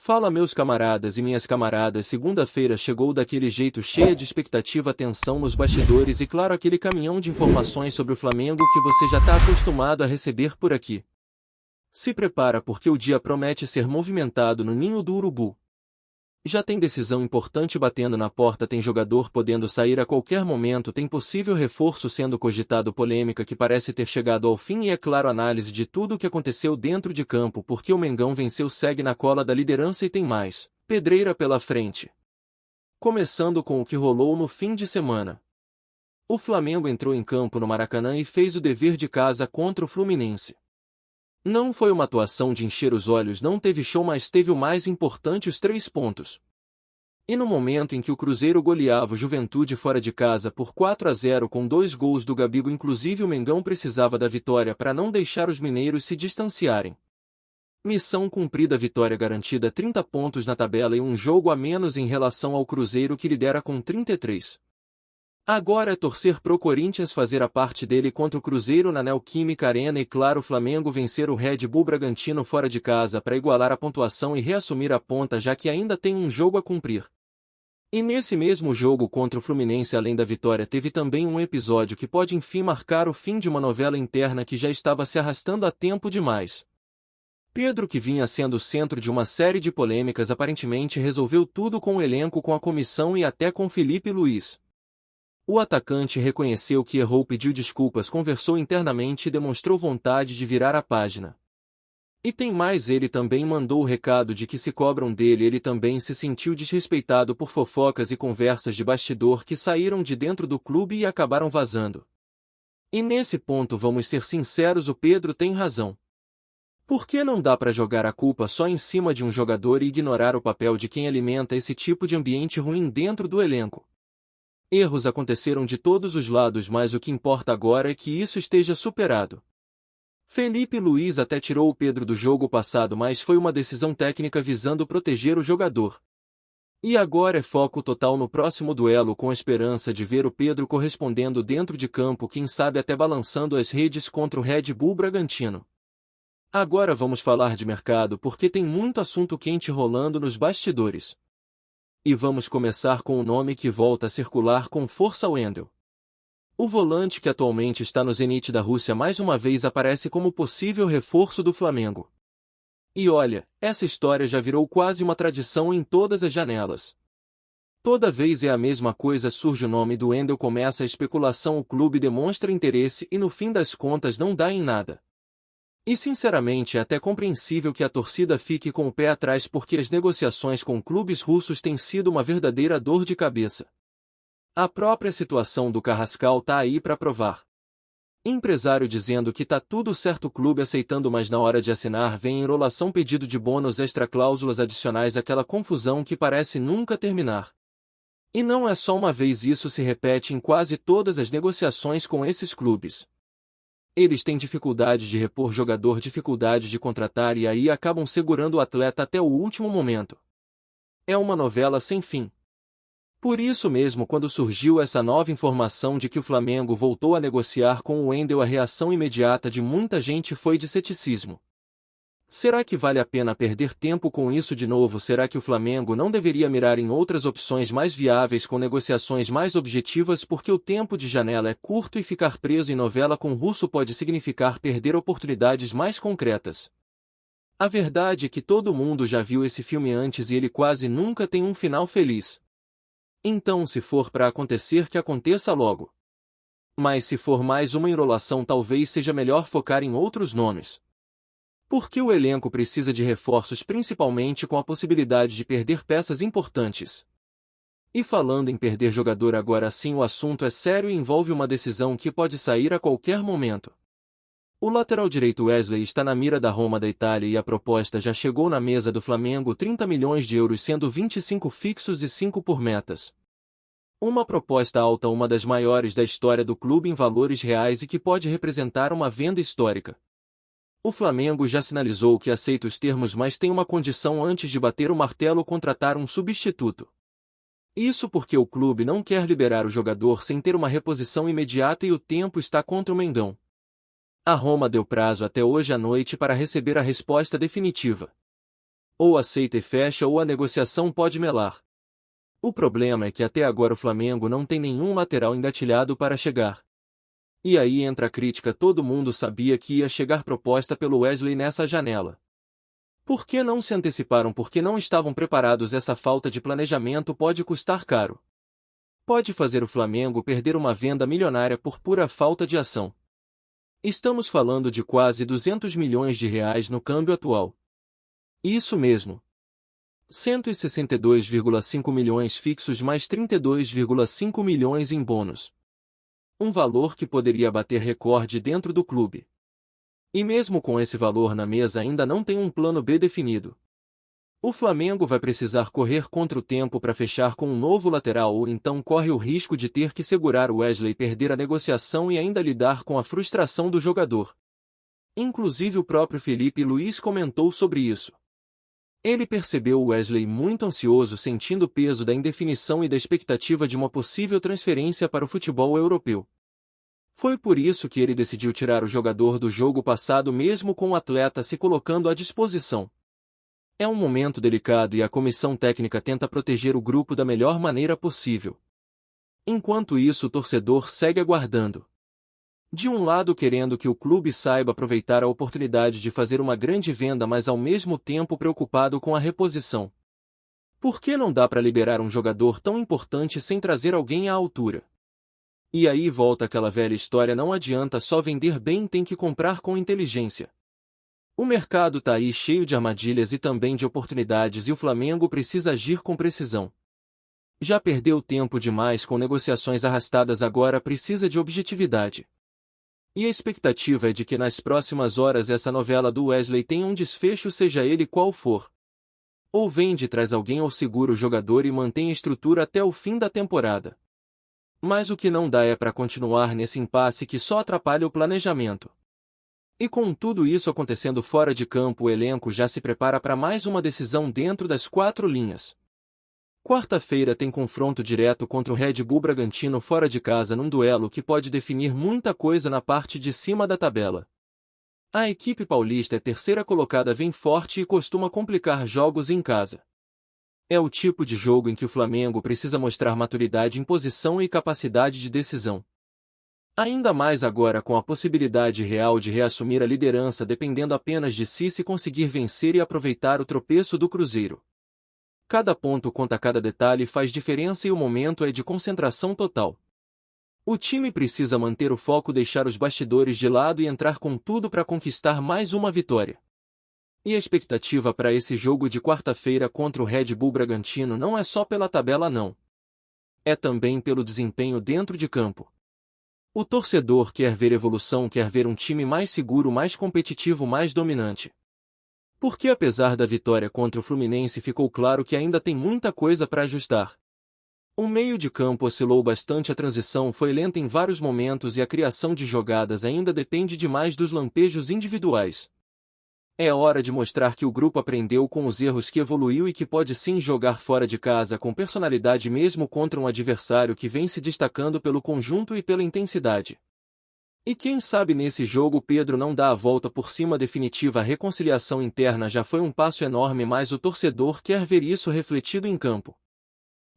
Fala meus camaradas e minhas camaradas, segunda-feira chegou daquele jeito cheia de expectativa, tensão nos bastidores e claro aquele caminhão de informações sobre o Flamengo que você já está acostumado a receber por aqui. Se prepara porque o dia promete ser movimentado no ninho do urubu. Já tem decisão importante batendo na porta, tem jogador podendo sair a qualquer momento, tem possível reforço sendo cogitado, polêmica que parece ter chegado ao fim e é claro análise de tudo o que aconteceu dentro de campo, porque o Mengão venceu, segue na cola da liderança e tem mais pedreira pela frente. Começando com o que rolou no fim de semana. O Flamengo entrou em campo no Maracanã e fez o dever de casa contra o Fluminense. Não foi uma atuação de encher os olhos, não teve show, mas teve o mais importante, os 3 pontos. E no momento em que o Cruzeiro goleava o Juventude fora de casa por 4-0 com 2 gols do Gabigol, inclusive o Mengão precisava da vitória para não deixar os mineiros se distanciarem. Missão cumprida, vitória garantida, 30 pontos na tabela e um jogo a menos em relação ao Cruzeiro que lidera com 33. Agora é torcer pro Corinthians fazer a parte dele contra o Cruzeiro na Neoquímica Arena e claro o Flamengo vencer o Red Bull Bragantino fora de casa para igualar a pontuação e reassumir a ponta, já que ainda tem um jogo a cumprir. E nesse mesmo jogo contra o Fluminense, além da vitória, teve também um episódio que pode enfim marcar o fim de uma novela interna que já estava se arrastando há tempo demais. Pedro, que vinha sendo o centro de uma série de polêmicas, aparentemente resolveu tudo com o elenco, com a comissão e até com Felipe Luiz. O atacante reconheceu que errou, pediu desculpas, conversou internamente e demonstrou vontade de virar a página. E tem mais, ele também mandou o recado de que se cobram dele, ele também se sentiu desrespeitado por fofocas e conversas de bastidor que saíram de dentro do clube e acabaram vazando. E nesse ponto, vamos ser sinceros, o Pedro tem razão. Porque não dá para jogar a culpa só em cima de um jogador e ignorar o papel de quem alimenta esse tipo de ambiente ruim dentro do elenco. Erros aconteceram de todos os lados, mas o que importa agora é que isso esteja superado. Felipe Luiz até tirou o Pedro do jogo passado, mas foi uma decisão técnica visando proteger o jogador. E agora é foco total no próximo duelo, com a esperança de ver o Pedro correspondendo dentro de campo, quem sabe até balançando as redes contra o Red Bull Bragantino. Agora vamos falar de mercado, porque tem muito assunto quente rolando nos bastidores. E vamos começar com o nome que volta a circular com força: Wendel. O volante, que atualmente está no Zenit da Rússia, mais uma vez aparece como possível reforço do Flamengo. E olha, essa história já virou quase uma tradição em todas as janelas. Toda vez é a mesma coisa, surge o nome do Wendel, começa a especulação, o clube demonstra interesse e no fim das contas não dá em nada. E sinceramente é até compreensível que a torcida fique com o pé atrás, porque as negociações com clubes russos têm sido uma verdadeira dor de cabeça. A própria situação do Carrascal tá aí para provar. Empresário dizendo que tá tudo certo, o clube aceitando, mas na hora de assinar vem enrolação, pedido de bônus extra, cláusulas adicionais, aquela confusão que parece nunca terminar. E não é só uma vez, isso se repete em quase todas as negociações com esses clubes. Eles têm dificuldade de repor jogador, dificuldade de contratar e aí acabam segurando o atleta até o último momento. É uma novela sem fim. Por isso mesmo, quando surgiu essa nova informação de que o Flamengo voltou a negociar com o Wendel, a reação imediata de muita gente foi de ceticismo. Será que vale a pena perder tempo com isso de novo? Será que o Flamengo não deveria mirar em outras opções mais viáveis, com negociações mais objetivas, porque o tempo de janela é curto e ficar preso em novela com o russo pode significar perder oportunidades mais concretas? A verdade é que todo mundo já viu esse filme antes e ele quase nunca tem um final feliz. Então, se for para acontecer, que aconteça logo. Mas se for mais uma enrolação, talvez seja melhor focar em outros nomes. Porque o elenco precisa de reforços, principalmente com a possibilidade de perder peças importantes. E falando em perder jogador, agora sim o assunto é sério e envolve uma decisão que pode sair a qualquer momento. O lateral direito Wesley está na mira da Roma da Itália e a proposta já chegou na mesa do Flamengo: 30 milhões de euros, sendo 25 fixos e 5 por metas. Uma proposta alta, uma das maiores da história do clube em valores reais e que pode representar uma venda histórica. O Flamengo já sinalizou que aceita os termos, mas tem uma condição antes de bater o martelo: contratar um substituto. Isso porque o clube não quer liberar o jogador sem ter uma reposição imediata e o tempo está contra o Mengão. A Roma deu prazo até hoje à noite para receber a resposta definitiva. Ou aceita e fecha ou a negociação pode melar. O problema é que até agora o Flamengo não tem nenhum lateral engatilhado para chegar. E aí entra a crítica: todo mundo sabia que ia chegar proposta pelo Wesley nessa janela. Por que não se anteciparam? Porque não estavam preparados. Essa falta de planejamento pode custar caro. Pode fazer o Flamengo perder uma venda milionária por pura falta de ação. Estamos falando de quase 200 milhões de reais no câmbio atual. Isso mesmo. 162,5 milhões fixos mais 32,5 milhões em bônus. Um valor que poderia bater recorde dentro do clube. E mesmo com esse valor na mesa ainda não tem um plano B definido. O Flamengo vai precisar correr contra o tempo para fechar com um novo lateral, ou então corre o risco de ter que segurar o Wesley, perder a negociação e ainda lidar com a frustração do jogador. Inclusive o próprio Felipe Luiz comentou sobre isso. Ele percebeu o Wesley muito ansioso, sentindo o peso da indefinição e da expectativa de uma possível transferência para o futebol europeu. Foi por isso que ele decidiu tirar o jogador do jogo passado, mesmo com o atleta se colocando à disposição. É um momento delicado e a comissão técnica tenta proteger o grupo da melhor maneira possível. Enquanto isso, o torcedor segue aguardando. De um lado, querendo que o clube saiba aproveitar a oportunidade de fazer uma grande venda, mas ao mesmo tempo preocupado com a reposição. Por que não dá para liberar um jogador tão importante sem trazer alguém à altura? E aí volta aquela velha história: não adianta só vender bem, tem que comprar com inteligência. O mercado tá aí cheio de armadilhas e também de oportunidades, e o Flamengo precisa agir com precisão. Já perdeu tempo demais com negociações arrastadas, agora precisa de objetividade. E a expectativa é de que nas próximas horas essa novela do Wesley tenha um desfecho, seja ele qual for. Ou vende, traz alguém, ou segura o jogador e mantém a estrutura até o fim da temporada. Mas o que não dá é para continuar nesse impasse que só atrapalha o planejamento. E com tudo isso acontecendo fora de campo, o elenco já se prepara para mais uma decisão dentro das quatro linhas. Quarta-feira tem confronto direto contra o Red Bull Bragantino fora de casa, num duelo que pode definir muita coisa na parte de cima da tabela. A equipe paulista é terceira colocada, vem forte e costuma complicar jogos em casa. É o tipo de jogo em que o Flamengo precisa mostrar maturidade, imposição e capacidade de decisão. Ainda mais agora com a possibilidade real de reassumir a liderança dependendo apenas de si, se conseguir vencer e aproveitar o tropeço do Cruzeiro. Cada ponto conta, cada detalhe faz diferença e o momento é de concentração total. O time precisa manter o foco, deixar os bastidores de lado e entrar com tudo para conquistar mais uma vitória. E a expectativa para esse jogo de quarta-feira contra o Red Bull Bragantino não é só pela tabela não. É também pelo desempenho dentro de campo. O torcedor quer ver evolução, quer ver um time mais seguro, mais competitivo, mais dominante. Porque apesar da vitória contra o Fluminense, ficou claro que ainda tem muita coisa para ajustar. O meio de campo oscilou bastante, a transição foi lenta em vários momentos e a criação de jogadas ainda depende demais dos lampejos individuais. É hora de mostrar que o grupo aprendeu com os erros, que evoluiu e que pode sim jogar fora de casa com personalidade mesmo contra um adversário que vem se destacando pelo conjunto e pela intensidade. E quem sabe nesse jogo Pedro não dá a volta por cima definitiva. A reconciliação interna já foi um passo enorme, mas o torcedor quer ver isso refletido em campo.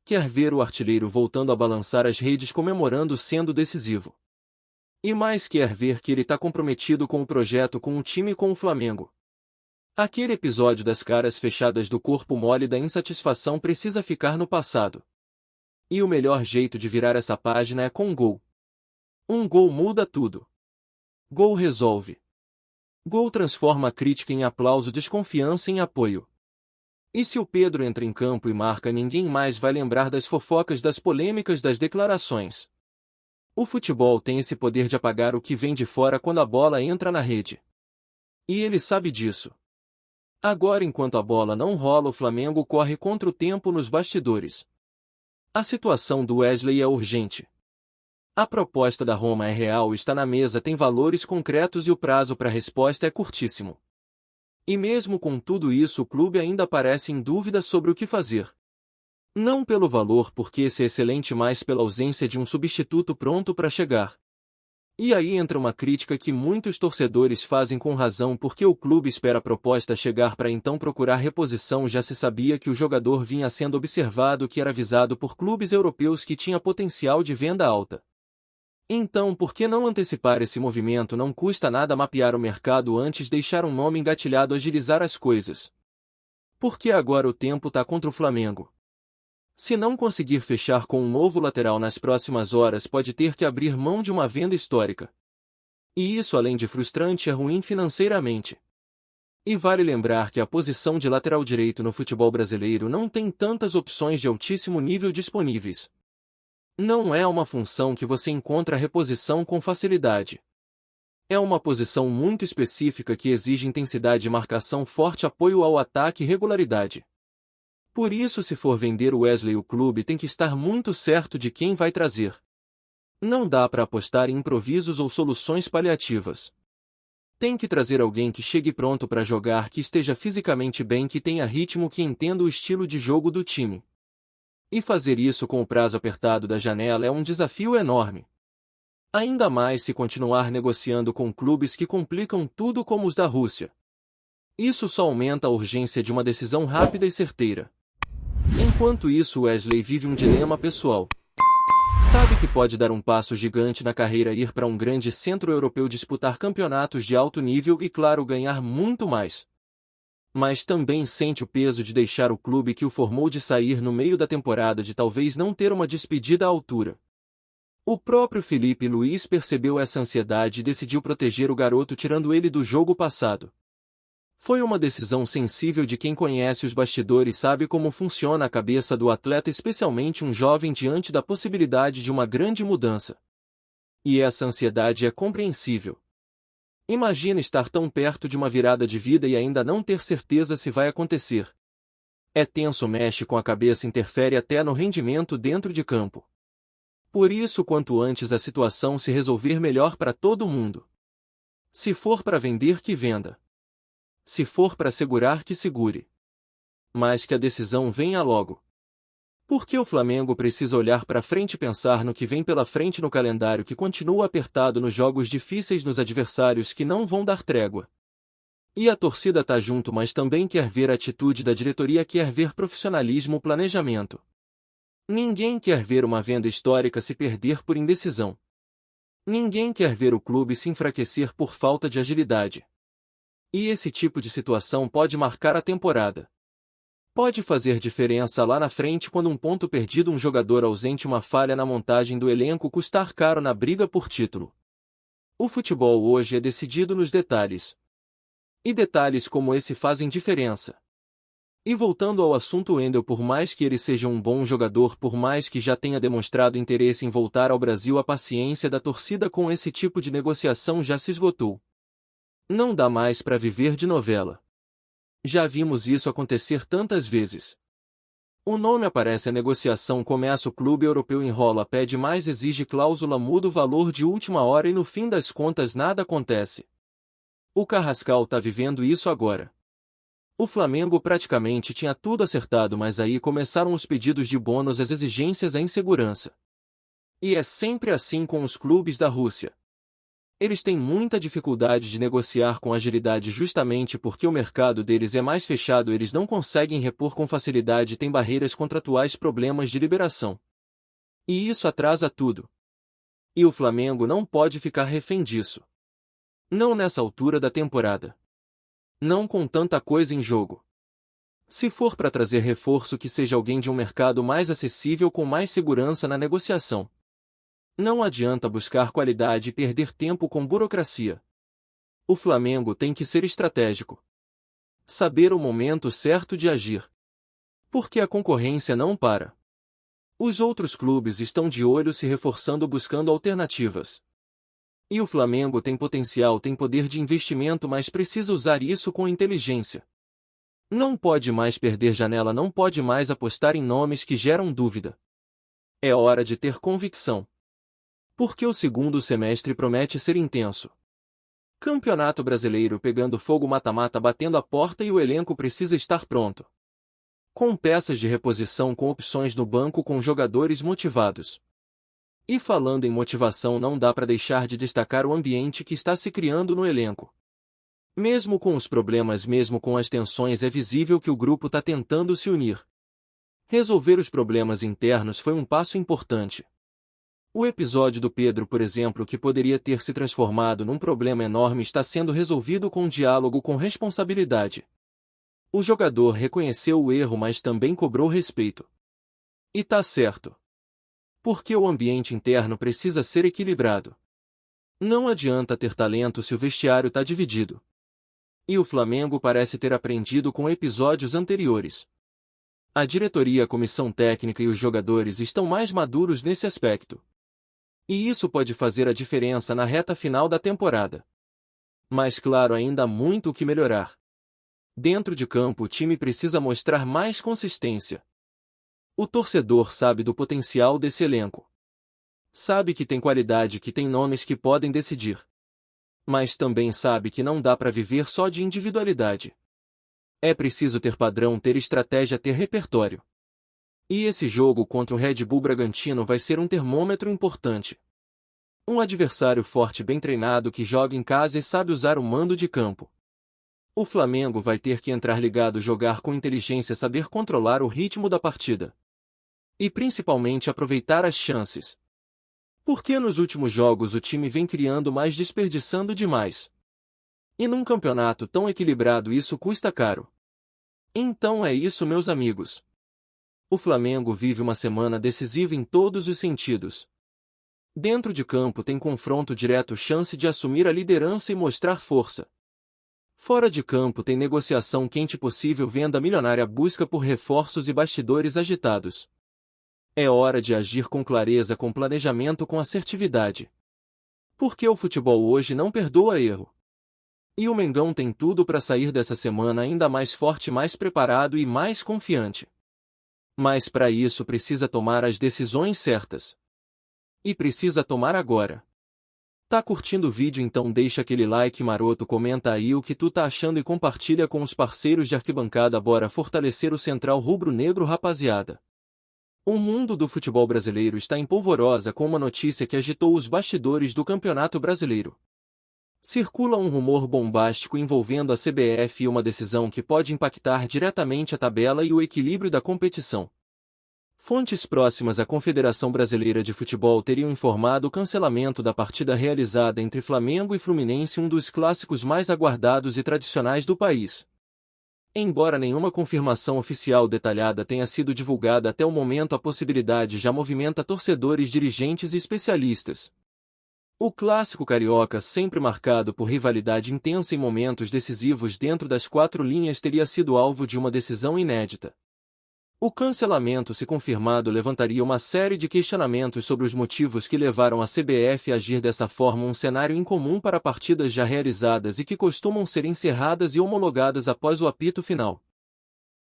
Quer ver o artilheiro voltando a balançar as redes, comemorando, sendo decisivo. E mais, quer ver que ele está comprometido com o projeto, com o time, com o Flamengo. Aquele episódio das caras fechadas, do corpo mole, da insatisfação precisa ficar no passado. E o melhor jeito de virar essa página é com um gol. Um gol muda tudo. Gol resolve. Gol transforma a crítica em aplauso, desconfiança em apoio. E se o Pedro entra em campo e marca, ninguém mais vai lembrar das fofocas, das polêmicas, das declarações. O futebol tem esse poder de apagar o que vem de fora quando a bola entra na rede. E ele sabe disso. Agora, enquanto a bola não rola, o Flamengo corre contra o tempo nos bastidores. A situação do Wesley é urgente. A proposta da Roma é real, está na mesa, tem valores concretos e o prazo para a resposta é curtíssimo. E mesmo com tudo isso, o clube ainda parece em dúvida sobre o que fazer. Não pelo valor, porque esse é excelente, mas pela ausência de um substituto pronto para chegar. E aí entra uma crítica que muitos torcedores fazem com razão porque o clube espera a proposta chegar para então procurar reposição. Já se sabia que o jogador vinha sendo observado, que era visado por clubes europeus, que tinha potencial de venda alta. Então por que não antecipar esse movimento? Não custa nada mapear o mercado antes, deixar um nome engatilhado, agilizar as coisas. Porque agora o tempo tá contra o Flamengo. Se não conseguir fechar com um novo lateral nas próximas horas, pode ter que abrir mão de uma venda histórica. E isso, além de frustrante, é ruim financeiramente. E vale lembrar que a posição de lateral direito no futebol brasileiro não tem tantas opções de altíssimo nível disponíveis. Não é uma função que você encontra reposição com facilidade. É uma posição muito específica que exige intensidade de marcação forte, apoio ao ataque e regularidade. Por isso, se for vender o Wesley, o clube tem que estar muito certo de quem vai trazer. Não dá para apostar em improvisos ou soluções paliativas. Tem que trazer alguém que chegue pronto para jogar, que esteja fisicamente bem, que tenha ritmo, que entenda o estilo de jogo do time. E fazer isso com o prazo apertado da janela é um desafio enorme. Ainda mais se continuar negociando com clubes que complicam tudo, como os da Rússia. Isso só aumenta a urgência de uma decisão rápida e certeira. Enquanto isso, Wesley vive um dilema pessoal. Sabe que pode dar um passo gigante na carreira, ir para um grande centro europeu, disputar campeonatos de alto nível e, claro, ganhar muito mais. Mas também sente o peso de deixar o clube que o formou, de sair no meio da temporada, de talvez não ter uma despedida à altura. O próprio Felipe Luiz percebeu essa ansiedade e decidiu proteger o garoto, tirando ele do jogo passado. Foi uma decisão sensível de quem conhece os bastidores, sabe como funciona a cabeça do atleta, especialmente um jovem, diante da possibilidade de uma grande mudança. E essa ansiedade é compreensível. Imagina estar tão perto de uma virada de vida e ainda não ter certeza se vai acontecer. É tenso, mexe com a cabeça, interfere até no rendimento dentro de campo. Por isso, quanto antes a situação se resolver, melhor para todo mundo. Se for para vender, que venda. Se for para segurar, que segure. Mas que a decisão venha logo. Porque o Flamengo precisa olhar para frente e pensar no que vem pela frente, no calendário que continua apertado, nos jogos difíceis, nos adversários que não vão dar trégua. E a torcida tá junto, mas também quer ver a atitude da diretoria, quer ver profissionalismo, planejamento. Ninguém quer ver uma venda histórica se perder por indecisão. Ninguém quer ver o clube se enfraquecer por falta de agilidade. E esse tipo de situação pode marcar a temporada. Pode fazer diferença lá na frente, quando um ponto perdido, um jogador ausente, uma falha na montagem do elenco, custar caro na briga por título. O futebol hoje é decidido nos detalhes. E detalhes como esse fazem diferença. E voltando ao assunto Wendel, por mais que ele seja um bom jogador, por mais que já tenha demonstrado interesse em voltar ao Brasil, a paciência da torcida com esse tipo de negociação já se esgotou. Não dá mais para viver de novela. Já vimos isso acontecer tantas vezes. O nome aparece, a negociação começa, o clube europeu enrola, pede mais, exige cláusula, muda o valor de última hora e no fim das contas nada acontece. O Carrascal tá vivendo isso agora. O Flamengo praticamente tinha tudo acertado, mas aí começaram os pedidos de bônus, as exigências, a insegurança. E é sempre assim com os clubes da Rússia. Eles têm muita dificuldade de negociar com agilidade, justamente porque o mercado deles é mais fechado, eles não conseguem repor com facilidade, têm barreiras contratuais, problemas de liberação. E isso atrasa tudo. E o Flamengo não pode ficar refém disso. Não nessa altura da temporada. Não com tanta coisa em jogo. Se for para trazer reforço, que seja alguém de um mercado mais acessível, com mais segurança na negociação. Não adianta buscar qualidade e perder tempo com burocracia. O Flamengo tem que ser estratégico. Saber o momento certo de agir. Porque a concorrência não para. Os outros clubes estão de olho, se reforçando, buscando alternativas. E o Flamengo tem potencial, tem poder de investimento, mas precisa usar isso com inteligência. Não pode mais perder janela, não pode mais apostar em nomes que geram dúvida. É hora de ter convicção. Porque o segundo semestre promete ser intenso. Campeonato Brasileiro pegando fogo, mata-mata batendo a porta, e o elenco precisa estar pronto. Com peças de reposição, com opções no banco, com jogadores motivados. E falando em motivação, não dá para deixar de destacar o ambiente que está se criando no elenco. Mesmo com os problemas, mesmo com as tensões, é visível que o grupo está tentando se unir. Resolver os problemas internos foi um passo importante. O episódio do Pedro, por exemplo, que poderia ter se transformado num problema enorme, está sendo resolvido com um diálogo com responsabilidade. O jogador reconheceu o erro, mas também cobrou respeito. E tá certo. Porque o ambiente interno precisa ser equilibrado. Não adianta ter talento se o vestiário está dividido. E o Flamengo parece ter aprendido com episódios anteriores. A diretoria, a comissão técnica e os jogadores estão mais maduros nesse aspecto. E isso pode fazer a diferença na reta final da temporada. Mas claro, ainda há muito o que melhorar. Dentro de campo, o time precisa mostrar mais consistência. O torcedor sabe do potencial desse elenco. Sabe que tem qualidade, que tem nomes que podem decidir. Mas também sabe que não dá para viver só de individualidade. É preciso ter padrão, ter estratégia, ter repertório. E esse jogo contra o Red Bull Bragantino vai ser um termômetro importante. Um adversário forte, bem treinado, que joga em casa e sabe usar o mando de campo. O Flamengo vai ter que entrar ligado, jogar com inteligência, saber controlar o ritmo da partida. E principalmente aproveitar as chances. Porque nos últimos jogos o time vem criando, mas desperdiçando demais. E num campeonato tão equilibrado isso custa caro. Então é isso, meus amigos. O Flamengo vive uma semana decisiva em todos os sentidos. Dentro de campo tem confronto direto, chance de assumir a liderança e mostrar força. Fora de campo tem negociação quente, possível venda milionária, busca por reforços e bastidores agitados. É hora de agir com clareza, com planejamento, com assertividade. Porque o futebol hoje não perdoa erro. E o Mengão tem tudo para sair dessa semana ainda mais forte, mais preparado e mais confiante. Mas para isso precisa tomar as decisões certas. E precisa tomar agora. Tá curtindo o vídeo? Então deixa aquele like maroto, comenta aí o que tu tá achando e compartilha com os parceiros de arquibancada. Bora fortalecer o Central Rubro-Negro, rapaziada. O mundo do futebol brasileiro está em polvorosa com uma notícia que agitou os bastidores do Campeonato Brasileiro. Circula um rumor bombástico envolvendo a CBF e uma decisão que pode impactar diretamente a tabela e o equilíbrio da competição. Fontes próximas à Confederação Brasileira de Futebol teriam informado o cancelamento da partida realizada entre Flamengo e Fluminense, um dos clássicos mais aguardados e tradicionais do país. Embora nenhuma confirmação oficial detalhada tenha sido divulgada até o momento, a possibilidade já movimenta torcedores, dirigentes e especialistas. O clássico carioca, sempre marcado por rivalidade intensa em momentos decisivos dentro das quatro linhas, teria sido alvo de uma decisão inédita. O cancelamento, se confirmado, levantaria uma série de questionamentos sobre os motivos que levaram a CBF a agir dessa forma, um cenário incomum para partidas já realizadas e que costumam ser encerradas e homologadas após o apito final.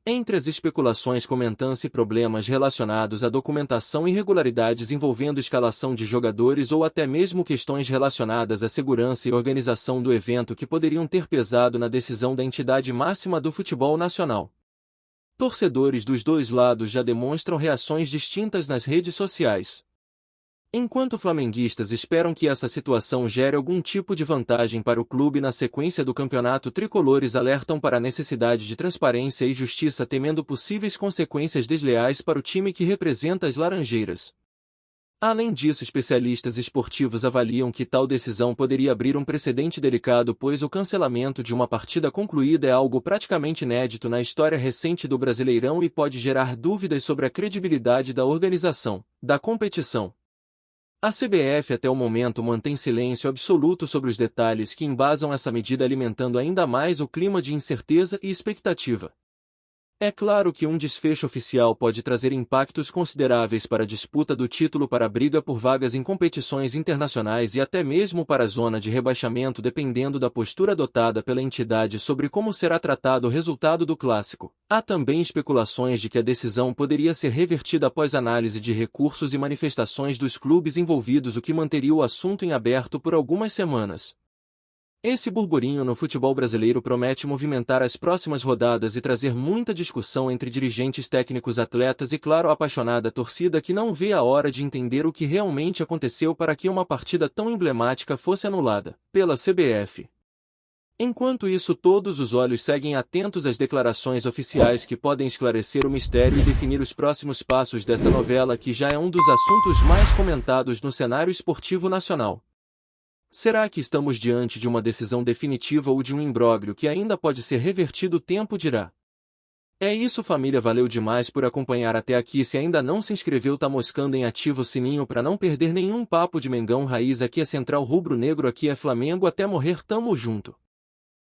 Entre as especulações comentam-se problemas relacionados à documentação, irregularidades envolvendo escalação de jogadores ou até mesmo questões relacionadas à segurança e organização do evento que poderiam ter pesado na decisão da entidade máxima do futebol nacional. Torcedores dos dois lados já demonstram reações distintas nas redes sociais. Enquanto flamenguistas esperam que essa situação gere algum tipo de vantagem para o clube na sequência do campeonato, tricolores alertam para a necessidade de transparência e justiça, temendo possíveis consequências desleais para o time que representa as Laranjeiras. Além disso, especialistas esportivos avaliam que tal decisão poderia abrir um precedente delicado, pois o cancelamento de uma partida concluída é algo praticamente inédito na história recente do Brasileirão e pode gerar dúvidas sobre a credibilidade da organização, da competição. A CBF até o momento mantém silêncio absoluto sobre os detalhes que embasam essa medida, alimentando ainda mais o clima de incerteza e expectativa. É claro que um desfecho oficial pode trazer impactos consideráveis para a disputa do título, para a briga por vagas em competições internacionais e até mesmo para a zona de rebaixamento, dependendo da postura adotada pela entidade sobre como será tratado o resultado do clássico. Há também especulações de que a decisão poderia ser revertida após análise de recursos e manifestações dos clubes envolvidos, o que manteria o assunto em aberto por algumas semanas. Esse burburinho no futebol brasileiro promete movimentar as próximas rodadas e trazer muita discussão entre dirigentes técnicos, atletas e, claro, a apaixonada torcida que não vê a hora de entender o que realmente aconteceu para que uma partida tão emblemática fosse anulada pela CBF. Enquanto isso, todos os olhos seguem atentos às declarações oficiais que podem esclarecer o mistério e definir os próximos passos dessa novela que já é um dos assuntos mais comentados no cenário esportivo nacional. Será que estamos diante de uma decisão definitiva ou de um imbróglio que ainda pode ser revertido? O tempo dirá. É isso, família, valeu demais por acompanhar até aqui. Se ainda não se inscreveu, tá moscando em, ativa o sininho para não perder nenhum papo de Mengão Raiz. Aqui é Central Rubro Negro, aqui é Flamengo, até morrer, tamo junto.